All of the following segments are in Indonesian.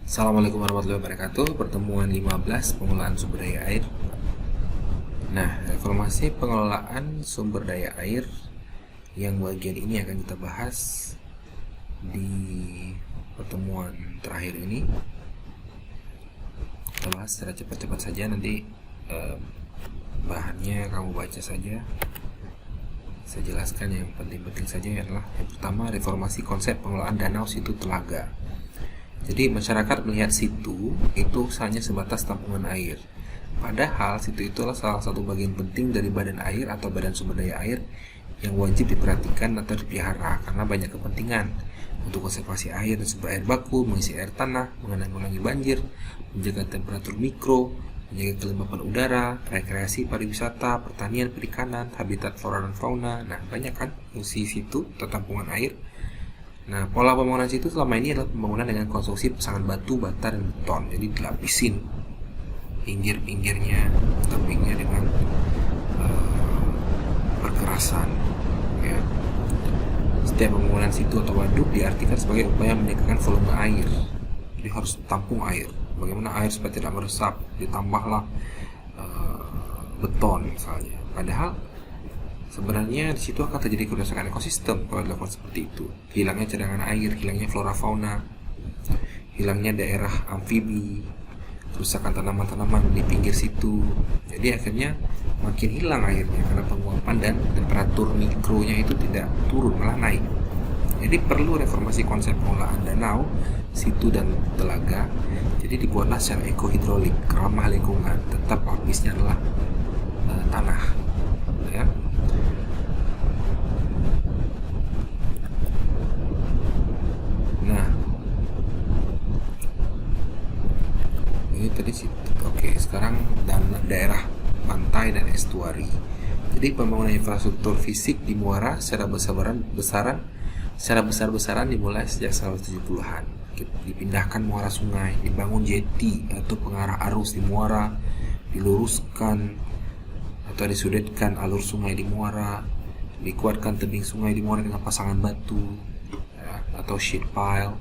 Assalamualaikum warahmatullahi wabarakatuh. Pertemuan 15 pengelolaan sumber daya air. Nah, reformasi pengelolaan sumber daya air yang bagian ini akan kita bahas di pertemuan terakhir ini. Kita bahas secara cepat-cepat saja, nanti bahannya kamu baca saja. Saya jelaskan yang penting-penting saja adalah yang pertama, reformasi konsep pengelolaan danau situ telaga. Jadi masyarakat melihat situ itu hanya sebatas tampungan air. Padahal situ itulah salah satu bagian penting dari badan air atau badan sumber daya air yang wajib diperhatikan atau dipelihara karena banyak kepentingan untuk konservasi air dan sumber air baku, mengisi air tanah, menanggulangi banjir, menjaga temperatur mikro, menjaga kelembapan udara, rekreasi, pariwisata, pertanian, perikanan, habitat flora dan fauna. Nah, banyak kan fungsi situ atau tampungan air. Nah, pola pembangunan situ selama ini adalah pembangunan dengan konstruksi pasangan batu, bata, dan beton. Jadi dilapisin pinggir-pinggirnya, tebingnya dengan perkerasan. Ya. Setiap pembangunan situ atau waduk diartikan sebagai upaya meningkatkan volume air. Jadi harus tampung air. Bagaimana air supaya tidak meresap? Ditambahlah beton misalnya. Padahal sebenarnya di situ akan terjadi kerusakan ekosistem kalau dilakukan seperti itu. Hilangnya cadangan air, hilangnya flora fauna, hilangnya daerah amfibi, kerusakan tanaman-tanaman di pinggir situ. Jadi akhirnya makin hilang airnya karena penguapan dan temperatur mikronya itu tidak turun, malah naik. Jadi perlu reformasi konsep pengelolaan danau, situ dan telaga. Jadi dibuatlah secara ekohidrolik, ramah lingkungan, tetap lapisnya adalah tanah. Ya. Nah, ini tadi situ. Oke, sekarang daerah pantai dan estuari. Jadi pembangunan infrastruktur fisik di muara secara besar-besaran dimulai sejak 1970-an. Dipindahkan muara sungai, dibangun jeti atau pengarah arus di muara, diluruskan atau disudutkan alur sungai di muara, dikuatkan tebing sungai di muara dengan pasangan batu ya, atau sheet pile,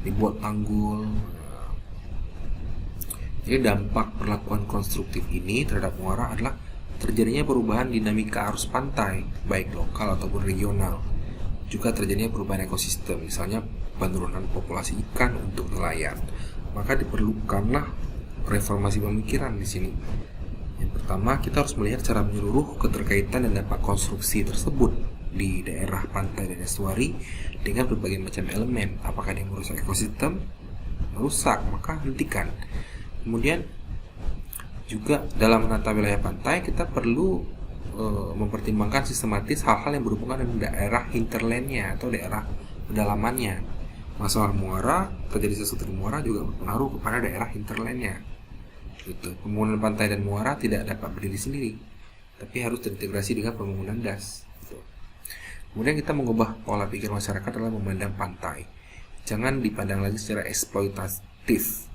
dibuat tanggul. Jadi dampak perlakuan konstruktif ini terhadap muara adalah terjadinya perubahan dinamika arus pantai, baik lokal ataupun regional. Juga terjadinya perubahan ekosistem, misalnya penurunan populasi ikan untuk nelayan. Maka diperlukanlah reformasi pemikiran di sini. Yang pertama, kita harus melihat secara menyeluruh keterkaitan dan dampak konstruksi tersebut di daerah pantai dan estuari dengan berbagai macam elemen. Apakah dia merusak ekosistem? Merusak, maka hentikan. Kemudian juga dalam menata wilayah pantai kita perlu mempertimbangkan sistematis hal-hal yang berhubungan dengan daerah hinterlandnya atau daerah pedalamannya. Masalah muara, terjadi sesuatu di muara juga berpengaruh kepada daerah hinterlandnya. Gitu. Pembangunan pantai dan muara tidak dapat berdiri sendiri, tapi harus terintegrasi dengan pembangunan das. Gitu. Kemudian kita mengubah pola pikir masyarakat dalam memandang pantai. Jangan dipandang lagi secara eksploitatif,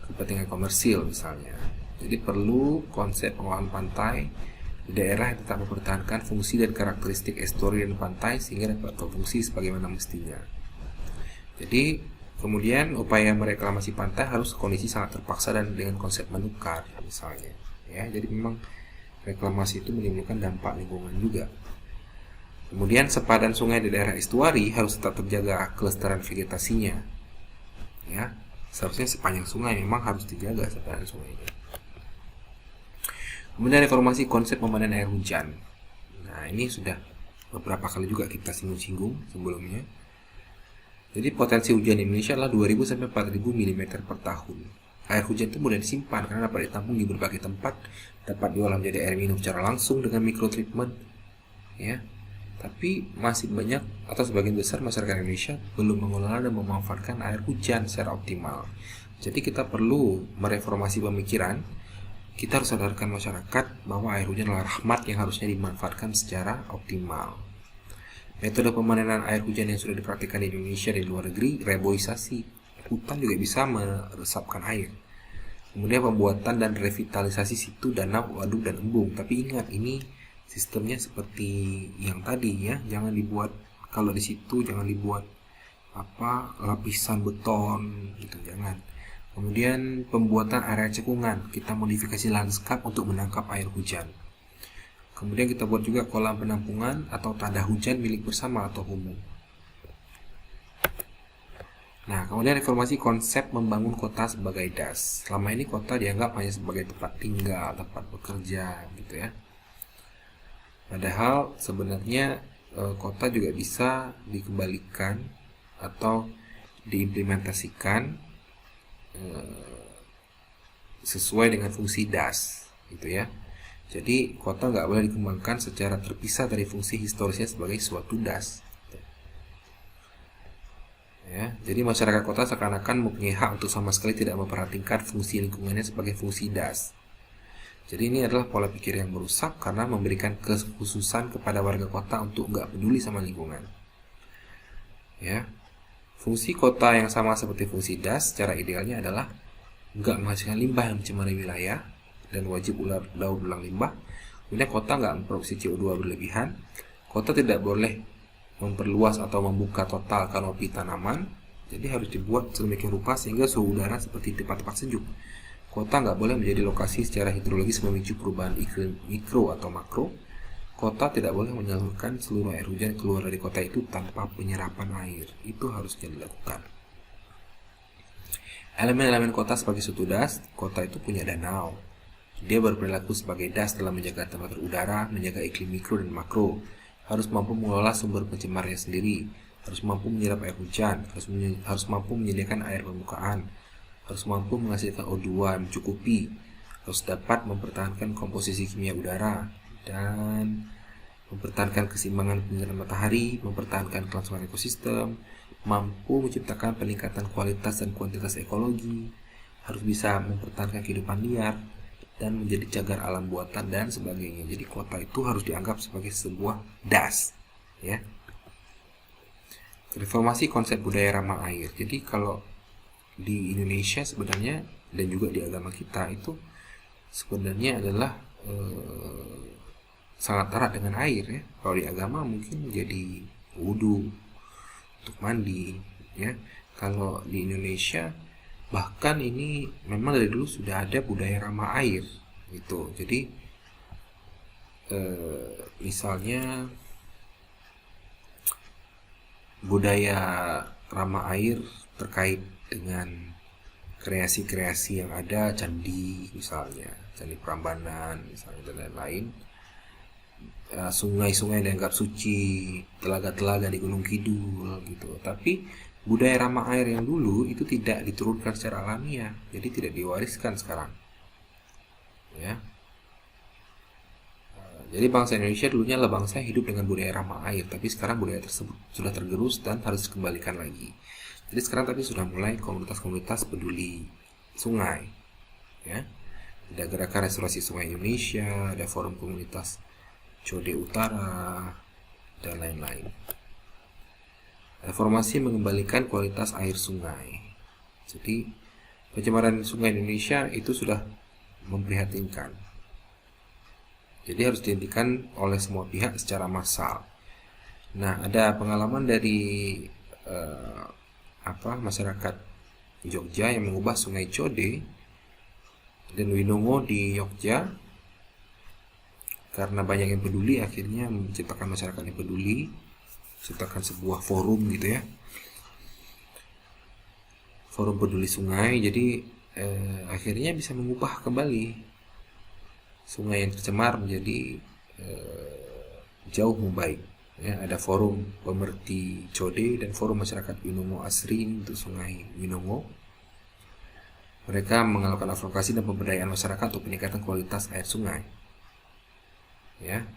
kepentingan komersil misalnya. Jadi perlu konsep pengelolaan pantai di daerah yang tetap mempertahankan fungsi dan karakteristik estuari dan pantai sehingga dapat berfungsi sebagaimana mestinya. Jadi kemudian upaya mereklamasi pantai harus kondisi sangat terpaksa dan dengan konsep menukar misalnya. Ya, jadi memang reklamasi itu menimbulkan dampak lingkungan juga. Kemudian sepadan sungai di daerah estuari harus tetap terjaga kelestarian vegetasinya. Ya, seharusnya sepanjang sungai memang harus dijaga sepadan sungainya. Kemudian reformasi konsep pemandangan air hujan. Nah, ini sudah beberapa kali juga kita singgung-singgung sebelumnya. Jadi potensi hujan di Indonesia adalah 2000 sampai 4000 mm per tahun. Air hujan itu mudah disimpan karena dapat ditampung di berbagai tempat, dapat diolah menjadi air minum secara langsung dengan microtreatment. Ya. Tapi masih banyak atau sebagian besar masyarakat Indonesia belum mengelola dan memanfaatkan air hujan secara optimal. Jadi kita perlu mereformasi pemikiran. Kita harus sadarkan masyarakat bahwa air hujan adalah rahmat yang harusnya dimanfaatkan secara optimal. Metode pemanenan air hujan yang sudah dipraktikkan di Indonesia dan di luar negeri, reboisasi. Hutan juga bisa meresapkan air. Kemudian pembuatan dan revitalisasi situ, danau, waduk, dan embung. Tapi ingat, ini sistemnya seperti yang tadi ya. Jangan dibuat, kalau di situ jangan dibuat lapisan beton gitu, jangan. Kemudian pembuatan area cekungan, kita modifikasi lanskap untuk menangkap air hujan. Kemudian kita buat juga kolam penampungan atau tanda hujan milik bersama atau umum. Nah, kemudian reformasi konsep membangun kota sebagai das. Selama ini kota dianggap hanya sebagai tempat tinggal, tempat bekerja, gitu ya. Padahal sebenarnya kota juga bisa dikembalikan atau diimplementasikan sesuai dengan fungsi das, gitu ya. Jadi kota nggak boleh dikembangkan secara terpisah dari fungsi historisnya sebagai suatu das. Ya, jadi masyarakat kota seakan-akan mempunyai hak untuk sama sekali tidak memperhatikan fungsi lingkungannya sebagai fungsi das. Jadi ini adalah pola pikir yang merusak karena memberikan kekhususan kepada warga kota untuk nggak peduli sama lingkungan. Ya, fungsi kota yang sama seperti fungsi das secara idealnya adalah nggak menghasilkan limbah yang mencemari wilayah dan wajib daur ulang limbah. Kemudian kota nggak memproduksi CO2 berlebihan. Kota tidak boleh memperluas atau membuka total kanopi tanaman. Jadi harus dibuat sedemikian rupa sehingga suhu udara seperti tempat-tempat sejuk. Kota nggak boleh menjadi lokasi secara hidrologis memicu perubahan iklim mikro atau makro. Kota tidak boleh menyalurkan seluruh air hujan keluar dari kota itu tanpa penyerapan air. Itu harusnya dilakukan. Elemen-elemen kota sebagai suatu das, kota itu punya danau. Dia berperilaku sebagai das dalam menjaga temperatur udara, menjaga iklim mikro dan makro. Harus mampu mengelola sumber pencemarnya sendiri. Harus mampu menyerap air hujan. Harus mampu menyediakan air permukaan. Harus mampu menghasilkan O2 yang mencukupi. Harus dapat mempertahankan komposisi kimia udara dan mempertahankan keseimbangan penyinaran matahari, mempertahankan kelangsungan ekosistem, mampu menciptakan peningkatan kualitas dan kuantitas ekologi, harus bisa mempertahankan kehidupan liar, dan menjadi cagar alam buatan dan sebagainya. Jadi kota itu harus dianggap sebagai sebuah das, ya. Reformasi konsep budaya ramah air. Jadi kalau di Indonesia sebenarnya dan juga di agama kita itu sebenarnya adalah sangat erat dengan air, ya. Kalau di agama mungkin jadi wudhu untuk mandi, ya. Kalau di Indonesia bahkan ini memang dari dulu sudah ada budaya ramah air gitu. Jadi misalnya budaya ramah air terkait dengan kreasi-kreasi yang ada, candi misalnya, candi Prambanan misalnya dan lain-lain. Sungai-sungai dianggap suci, telaga-telaga di Gunung Kidul gitu. Tapi budaya ramah air yang dulu itu tidak diturunkan secara alamiah, jadi tidak diwariskan sekarang. Ya. Jadi bangsa Indonesia dulunya adalah bangsa yang hidup dengan budaya ramah air, tapi sekarang budaya tersebut sudah tergerus dan harus dikembalikan lagi. Jadi sekarang tapi sudah mulai komunitas-komunitas peduli sungai. Ya. Ada gerakan restorasi sungai Indonesia, ada forum komunitas Code Utara, dan lain-lain. Reformasi mengembalikan kualitas air sungai. Jadi pencemaran sungai Indonesia itu sudah memprihatinkan. Jadi harus dihentikan oleh semua pihak secara massal. Nah, ada pengalaman dari masyarakat Jogja yang mengubah sungai Code dan Winongo di Jogja. Karena banyak yang peduli, akhirnya menciptakan masyarakat yang peduli, menciptakan sebuah forum gitu ya, forum peduli sungai. Jadi akhirnya bisa mengubah kembali sungai yang tercemar menjadi jauh membaik. Ya, ada forum pemerti Code dan forum masyarakat Winongo Asri untuk sungai Winongo. Mereka melakukan advokasi dan pemberdayaan masyarakat untuk peningkatan kualitas air sungai. Ya,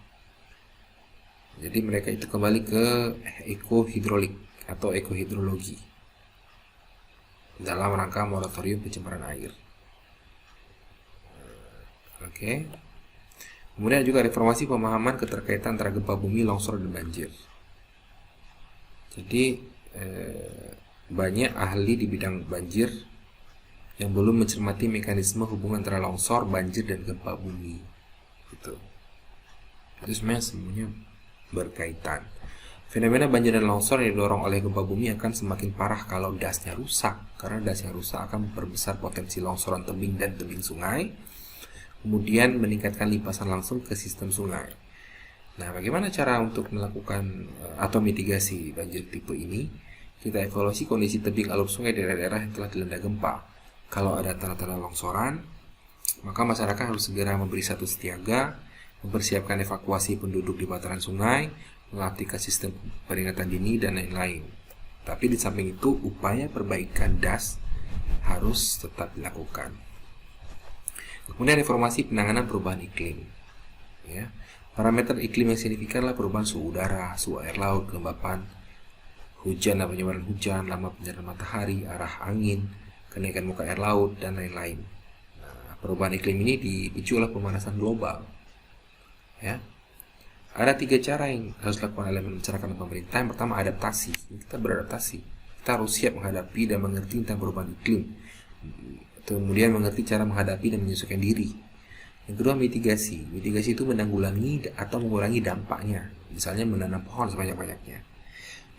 jadi mereka itu kembali ke ekohidrolik atau ekohidrologi dalam rangka moratorium pencemaran air. Oke. Kemudian juga reformasi pemahaman keterkaitan antara gempa bumi, longsor, dan banjir. Jadi banyak ahli di bidang banjir yang belum mencermati mekanisme hubungan antara longsor, banjir, dan gempa bumi. Gitu. Itu sebenarnya semuanya berkaitan. Fenomena banjir dan longsor yang didorong oleh gempa bumi akan semakin parah kalau dasnya rusak, karena das yang rusak akan memperbesar potensi longsoran tebing dan tebing sungai, kemudian meningkatkan limpasan langsung ke sistem sungai. Nah, bagaimana cara untuk melakukan atau mitigasi banjir tipe ini? Kita evaluasi kondisi tebing alur sungai di daerah-daerah yang telah dilanda gempa. Kalau ada tanda-tanda longsoran, maka masyarakat harus segera memberi status siaga, mempersiapkan evakuasi penduduk di bantaran sungai, mengaktifkan sistem peringatan dini, dan lain-lain. Tapi di samping itu, upaya perbaikan das harus tetap dilakukan. Kemudian informasi penanganan perubahan iklim. Ya. Parameter iklim yang signifikan adalah perubahan suhu udara, suhu air laut, kelembapan hujan dan penyebaran hujan, lama penyerapan matahari, arah angin, kenaikan muka air laut, dan lain-lain. Nah, perubahan iklim ini dipicu oleh pemanasan global. Ya. Ada 3 cara yang harus dilakukan oleh masyarakat dan pemerintah. Yang pertama, adaptasi. Kita beradaptasi. Kita harus siap menghadapi dan mengerti tentang perubahan iklim. Kemudian mengerti cara menghadapi dan menyesuaikan diri. Yang kedua, mitigasi. Mitigasi itu menanggulangi atau mengurangi dampaknya. Misalnya menanam pohon sebanyak-banyaknya.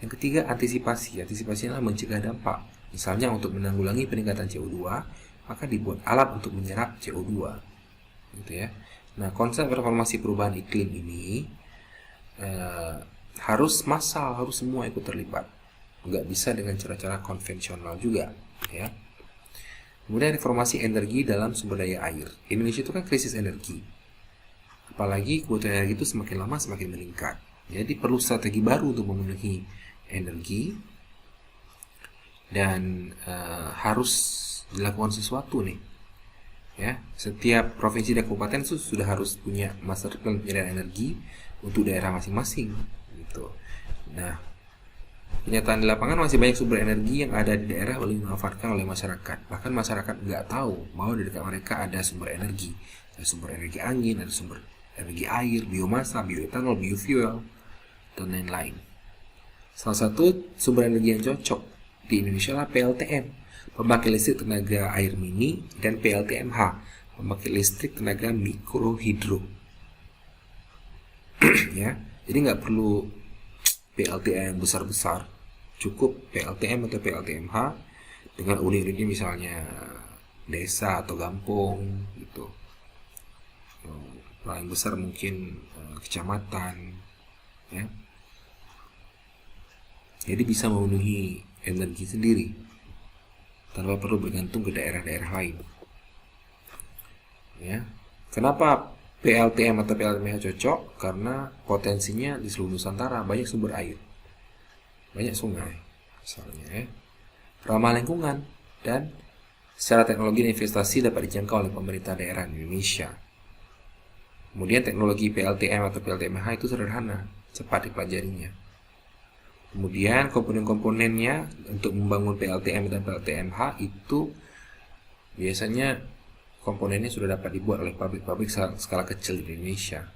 Yang ketiga, antisipasi. Antisipasi adalah mencegah dampak. Misalnya untuk menanggulangi peningkatan CO2, maka dibuat alat untuk menyerap CO2. Gitu ya. Nah, konsep reformasi perubahan iklim ini harus massal, harus semua ikut terlibat. Nggak bisa dengan cara-cara konvensional juga, ya. Kemudian reformasi energi dalam sumber daya air. Indonesia itu kan krisis energi. Apalagi kebutuhan energi itu semakin lama semakin meningkat. Jadi perlu strategi baru untuk memenuhi energi, dan harus dilakukan sesuatu nih. Ya, setiap provinsi dan kabupaten itu sudah harus punya master plan penyediaan energi untuk daerah masing-masing gitu. Nah, kenyataan di lapangan masih banyak sumber energi yang ada di daerah belum dimanfaatkan oleh masyarakat. Bahkan masyarakat nggak tahu bahwa di dekat mereka ada sumber energi. Ada sumber energi angin, ada sumber energi air, biomasa, bioetanol, biofuel, dan lain-lain. Salah satu sumber energi yang cocok di Indonesia adalah PLTM, pembangkit listrik tenaga air mini, dan PLTMH, pembangkit listrik tenaga mikrohidro. Ya, jadi nggak perlu PLTM besar-besar, cukup PLTM atau PLTMH dengan unit-unitnya misalnya desa atau kampung gitu. Paling besar mungkin kecamatan, ya. Jadi bisa memenuhi energi sendiri tanpa perlu bergantung ke daerah-daerah lain. Ya, kenapa PLTM atau PLTMH cocok? Karena potensinya di seluruh Nusantara banyak sumber air, banyak sungai, misalnya, ya. Ramah lingkungan, dan secara teknologi dan investasi dapat dijangkau oleh pemerintah daerah Indonesia. Kemudian teknologi PLTM atau PLTMH itu sederhana, cepat dipelajarinya. Kemudian komponen-komponennya untuk membangun PLTM dan PLTMH itu biasanya komponennya sudah dapat dibuat oleh pabrik-pabrik skala kecil di Indonesia.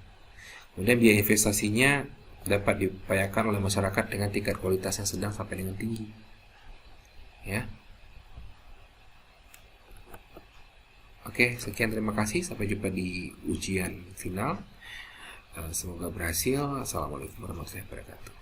Kemudian biaya investasinya dapat diupayakan oleh masyarakat dengan tingkat kualitas yang sedang sampai dengan tinggi. Ya. Oke, sekian, terima kasih. Sampai jumpa di ujian final. Semoga berhasil. Assalamualaikum warahmatullahi wabarakatuh.